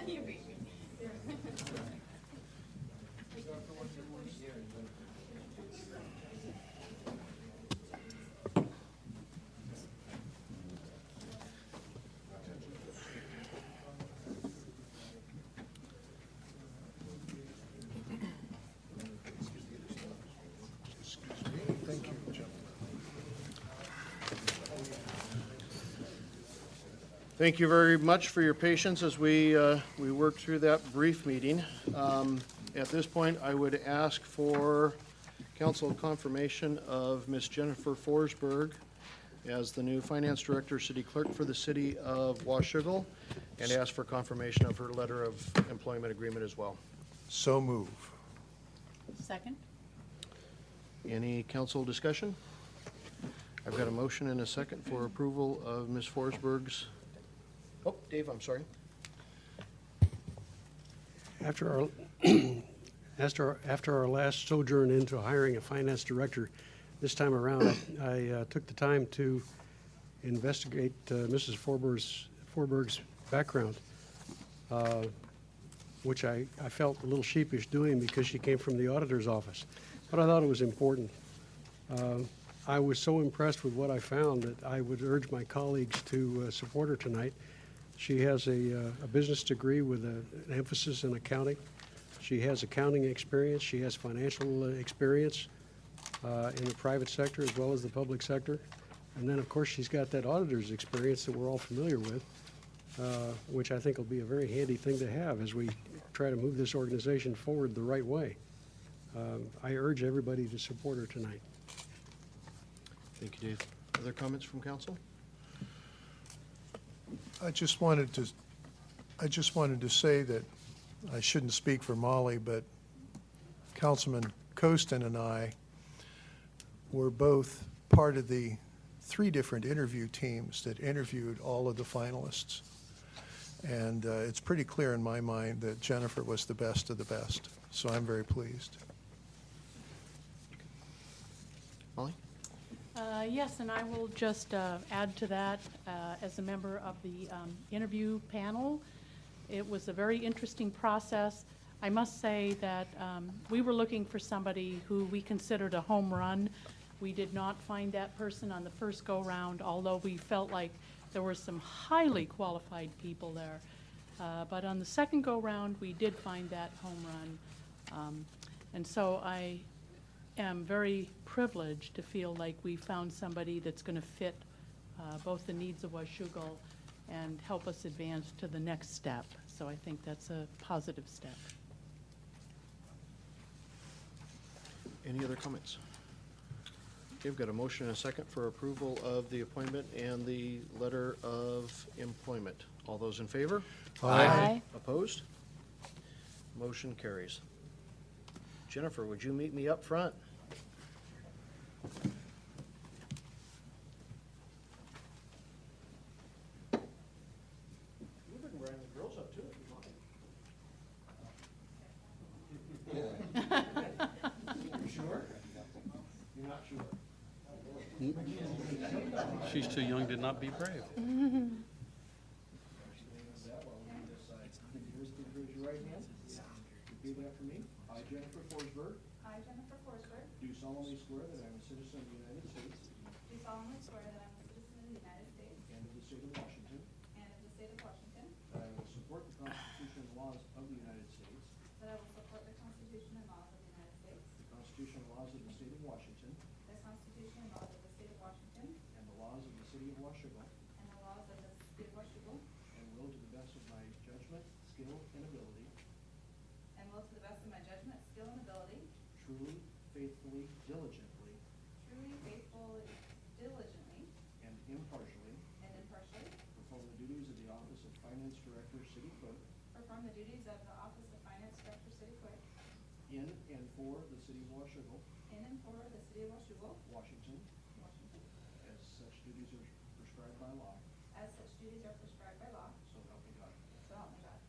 You beat me. Thank you, gentlemen. Thank you very much for your patience as we work through that brief meeting. At this point, I would ask for council confirmation of Ms. Jennifer Forsberg as the new Finance Director, City Clerk for the City of Washougal, and ask for confirmation of her letter of employment agreement as well. So move. Second? Any council discussion? I've got a motion and a second for approval of Ms. Forsberg's. Oh, Dave, I'm sorry. After our last sojourn into hiring a finance director, this time around, I took the time to investigate Mrs. Forberg's background, which I felt a little sheepish doing because she came from the auditor's office. But I thought it was important. I was so impressed with what I found that I would urge my colleagues to support her tonight. She has a business degree with an emphasis in accounting. She has accounting experience. She has financial experience in the private sector as well as the public sector. And then, of course, she's got that auditor's experience that we're all familiar with, which I think will be a very handy thing to have as we try to move this organization forward the right way. I urge everybody to support her tonight. Thank you, Dave. Other comments from council? I just wanted to say that I shouldn't speak for Molly, but Councilman Costin and I were both part of the 3 different interview teams that interviewed all of the finalists. And it's pretty clear in my mind that Jennifer was the best of the best. So I'm very pleased. Molly? Yes, and I will just add to that as a member of the interview panel. It was a very interesting process. I must say that we were looking for somebody who we considered a home run. We did not find that person on the first go-round, although we felt like there were some highly qualified people there. But on the second go-round, we did find that home run. And so I am very privileged to feel like we found somebody that's going to fit both the needs of Washougal and help us advance to the next step. So I think that's a positive step. Any other comments? Okay, we've got a motion and a second for approval of the appointment and the letter of employment. All those in favor? Aye. Opposed? Motion carries. Jennifer, would you meet me up front? You've been wearing the girls up too, if you want. You sure? You're not sure? She's too young to not be brave. Raise your right hand. Repeat after me. I, Jennifer Forsberg, I, Jennifer Forsberg, do solemnly swear that I am a citizen of the United States do solemnly swear that I am a citizen of the United States and of the state of Washington, and of the state of Washington, that I will support the Constitution and laws of the United States, that I will support the Constitution and laws of the United States, the Constitution and laws of the state of Washington, the Constitution and laws of the state of Washington, and the laws of the city of Washougal, and the laws of the state of Washougal, and will to the best of my judgment, skill, and ability, and will to the best of my judgment, skill, and ability, truly, faithfully, diligently, truly, faithfully, diligently, and impartially and impartially perform the duties of the office of Finance Director, City Clerk, perform the duties of the office of Finance Director, City Clerk, in and for the city of Washougal, in and for the city of Washougal, Washington, Washington, as such duties are prescribed by law, as such duties are prescribed by law, so help me God. so help me God.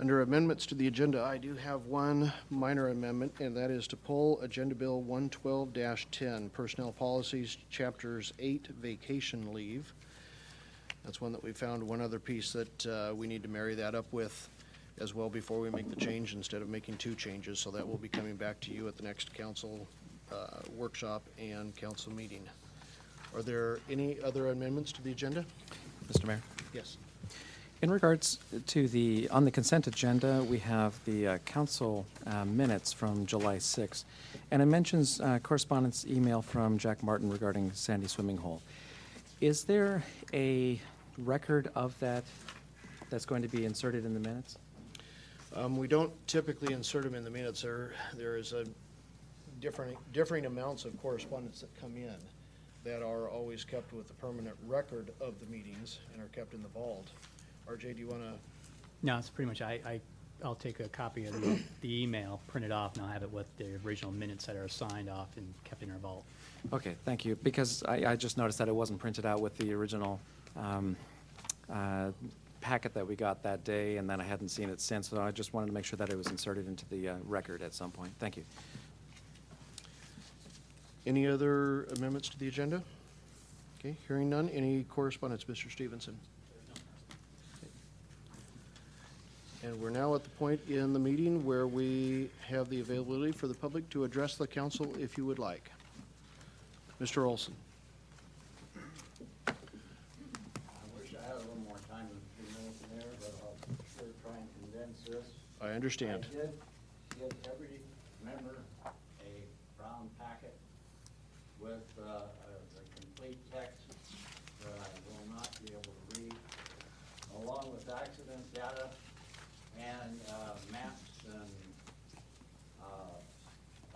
Under amendments to the agenda, I do have one minor amendment, and that is to pull Agenda Bill 112-10, Personnel Policies, Chapters 8, Vacation Leave. That's one that we found one other piece that we need to marry that up with as well before we make the change, instead of making two changes. So that will be coming back to you at the next council workshop and council meeting. Are there any other amendments to the agenda? Mr. Mayor. Yes. In regards to on the consent agenda, we have the council minutes from July 6th, and it mentions correspondence email from Jack Martin regarding Sandy Swimming Hole. Is there a record of that that's going to be inserted in the minutes? We don't typically insert them in the minutes. There is a differing amounts of correspondence that come in that are always kept with the permanent record of the meetings and are kept in the vault. RJ, do you want to? No, it's pretty much, I'll take a copy of the email, print it off, and I'll have it with the original minutes that are signed off and kept in our vault. Okay, thank you, because I just noticed that it wasn't printed out with the original packet that we got that day, and then I hadn't seen it since, so I just wanted to make sure that it was inserted into the record at some point. Thank you. Any other amendments to the agenda? Okay, hearing none. Any correspondence, Mr. Stevenson? And we're now at the point in the meeting where we have the availability for the public to address the council if you would like. Mr. Olson. I wish I had a little more time than 2 minutes in there, but I'll sure try and condense this. I understand. I did give every member a brown packet with the complete text that I will not be able to read, along with accident data and maps and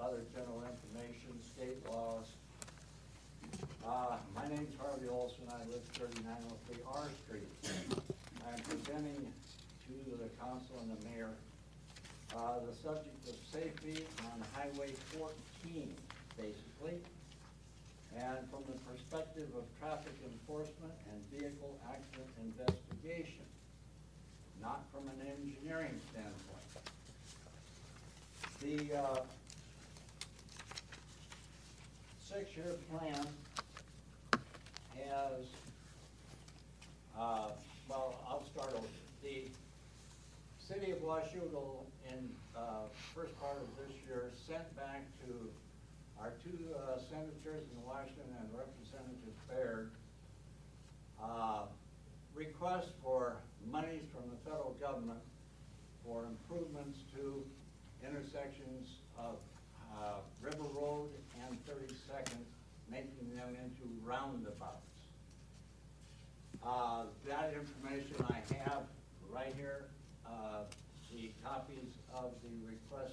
other general information, state laws. My name's Harvey Olson. I live 3903 R Street. I'm presenting to the council and the mayor the subject of safety on Highway 14, basically, and from the perspective of traffic enforcement and vehicle accident investigation, not from an engineering standpoint. The 6-year plan has, well, I'll start over. The city of Washougal in first part of this year sent back to our two senators in Washington and Representative Baird request for monies from the federal government for improvements to intersections of River Road and 32nd, making them into roundabouts. That information I have right here, the copies of the request